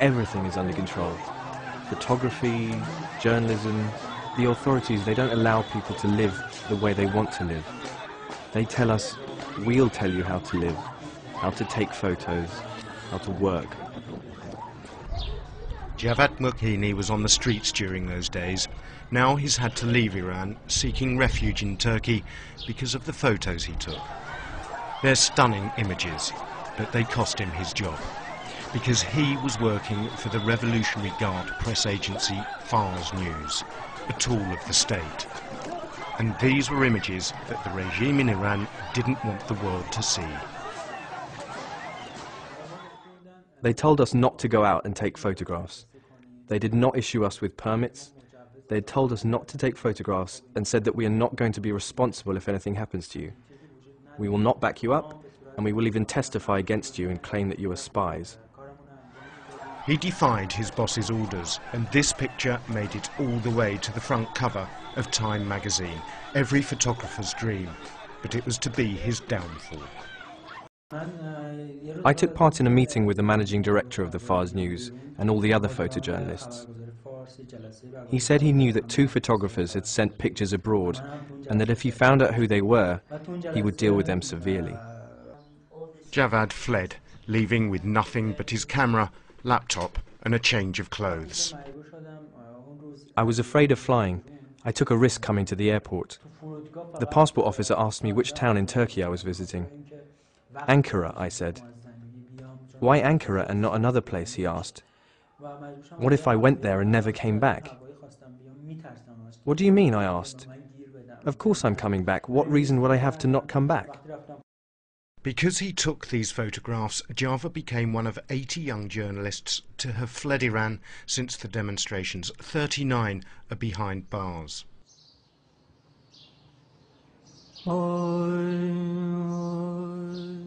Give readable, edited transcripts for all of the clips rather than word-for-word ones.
Everything is under control. Photography, journalism, the authorities, they don't allow people to live the way they want to live. They tell us, we'll tell you how to live, how to take photos, how to work. Javad Mukhini was on the streets during those days. Now he's had to leave Iran, seeking refuge in Turkey because of the photos he took. They're stunning images, but they cost him his job, because he was working for the Revolutionary Guard press agency Fars News, a tool of the state. And these were images that the regime in Iran didn't want the world to see. They told us not to go out and take photographs. They did not issue us with permits. They had told us not to take photographs and said that we are not going to be responsible if anything happens to you. We will not back you up, and we will even testify against you and claim that you are spies. He defied his boss's orders, and this picture made it all the way to the front cover of Time magazine, every photographer's dream, but it was to be his downfall. I took part in a meeting with the managing director of the Fars News and all the other photojournalists. He said he knew that 2 photographers had sent pictures abroad, and that if he found out who they were, he would deal with them severely. Javad fled, leaving with nothing but his camera, laptop and a change of clothes. I was afraid of flying. I took a risk coming to the airport. The passport officer asked me which town in Turkey I was visiting. Ankara, I said. Why Ankara and not another place, he asked. What if I went there and never came back? What do you mean, I asked. Of course I'm coming back. What reason would I have to not come back? Because he took these photographs, Java became one of 80 young journalists to have fled Iran since the demonstrations. 39 are behind bars.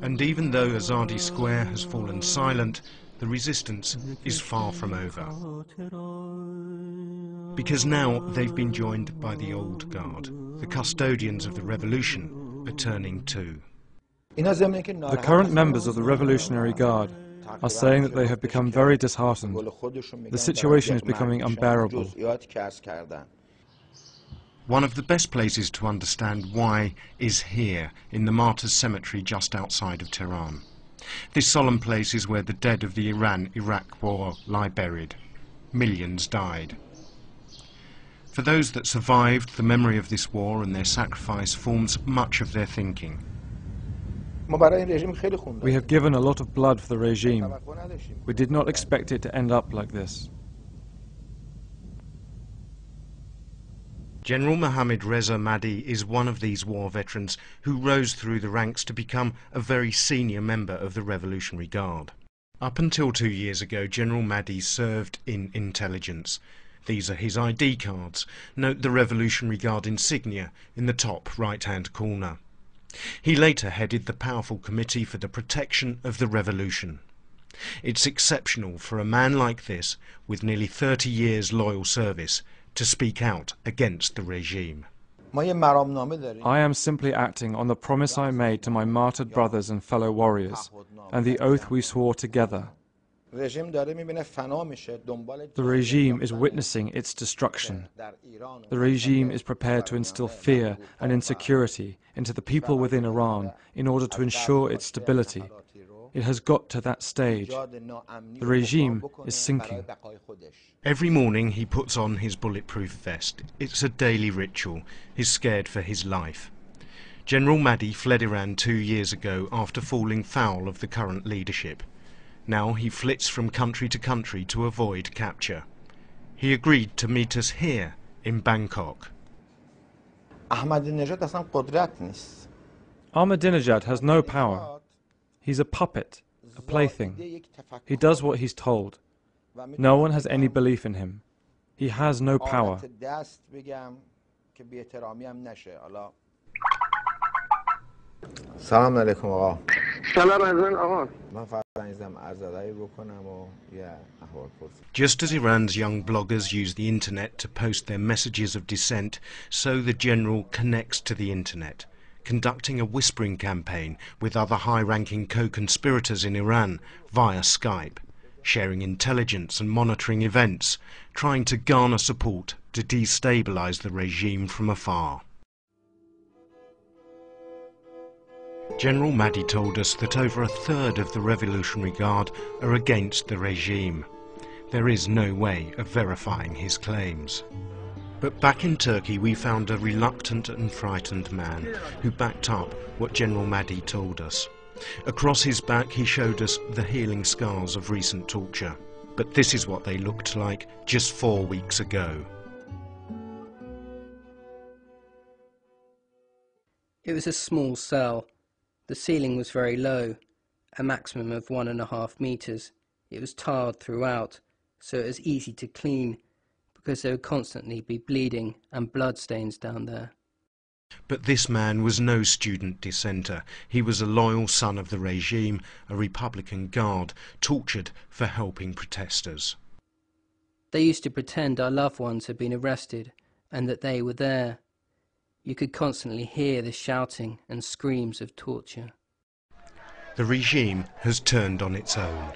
And even though Azadi Square has fallen silent, the resistance is far from over. Because now they've been joined by the old guard. The custodians of the revolution are turning too. The current members of the Revolutionary Guard are saying that they have become very disheartened. The situation is becoming unbearable. One of the best places to understand why is here, in the Martyrs' Cemetery just outside of Tehran. This solemn place is where the dead of the Iran-Iraq war lie buried. Millions died. For those that survived, the memory of this war and their sacrifice forms much of their thinking. We have given a lot of blood for the regime. We did not expect it to end up like this. General Mohammad Reza Mahdi is one of these war veterans who rose through the ranks to become a very senior member of the Revolutionary Guard. Up until 2 years ago, General Mahdi served in intelligence. These are his ID cards. Note the Revolutionary Guard insignia in the top right-hand corner. He later headed the powerful Committee for the Protection of the Revolution. It's exceptional for a man like this, with nearly 30 years loyal service, to speak out against the regime. I am simply acting on the promise I made to my martyred brothers and fellow warriors, and the oath we swore together. The regime is witnessing its destruction. The regime is prepared to instill fear and insecurity into the people within Iran in order to ensure its stability. It has got to that stage. The regime is sinking. Every morning he puts on his bulletproof vest. It's a daily ritual. He's scared for his life. General Mahdi fled Iran 2 years ago after falling foul of the current leadership. Now he flits from country to country to avoid capture. He agreed to meet us here in Bangkok. Ahmadinejad has no power. He's a puppet, a plaything. He does what he's told. No one has any belief in him. He has no power. سلام علیکم آقا. سلام ازن آقا. من فقط زنگ عرضداری بکنم و یه احوال پرسی. Just as Iran's young bloggers use the internet to post their messages of dissent, so the general connects to the internet, conducting a whispering campaign with other high-ranking co-conspirators in Iran via Skype. sharing intelligence and monitoring events, trying to garner support to destabilise the regime from afar. General Mahdi told us that over a third of the Revolutionary Guard are against the regime. There is no way of verifying his claims. But back in Turkey we found a reluctant and frightened man who backed up what General Mahdi told us. Across his back he showed us the healing scars of recent torture. But this is what they looked like just 4 weeks ago. It was a small cell. The ceiling was very low, a maximum of 1.5 meters. It was tiled throughout, so it was easy to clean, because there would constantly be bleeding and blood stains down there. But this man was no student dissenter. He was a loyal son of the regime, a Republican guard, tortured for helping protesters. They used to pretend our loved ones had been arrested and that they were there. You could constantly hear the shouting and screams of torture. The regime has turned on its own.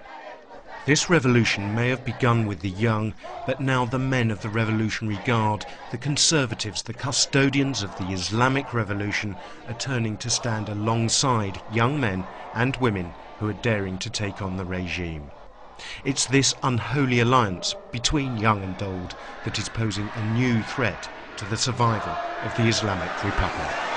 This revolution may have begun with the young, but now the men of the Revolutionary Guard, the conservatives, the custodians of the Islamic Revolution, are turning to stand alongside young men and women who are daring to take on the regime. It's this unholy alliance between young and old that is posing a new threat to the survival of the Islamic Republic.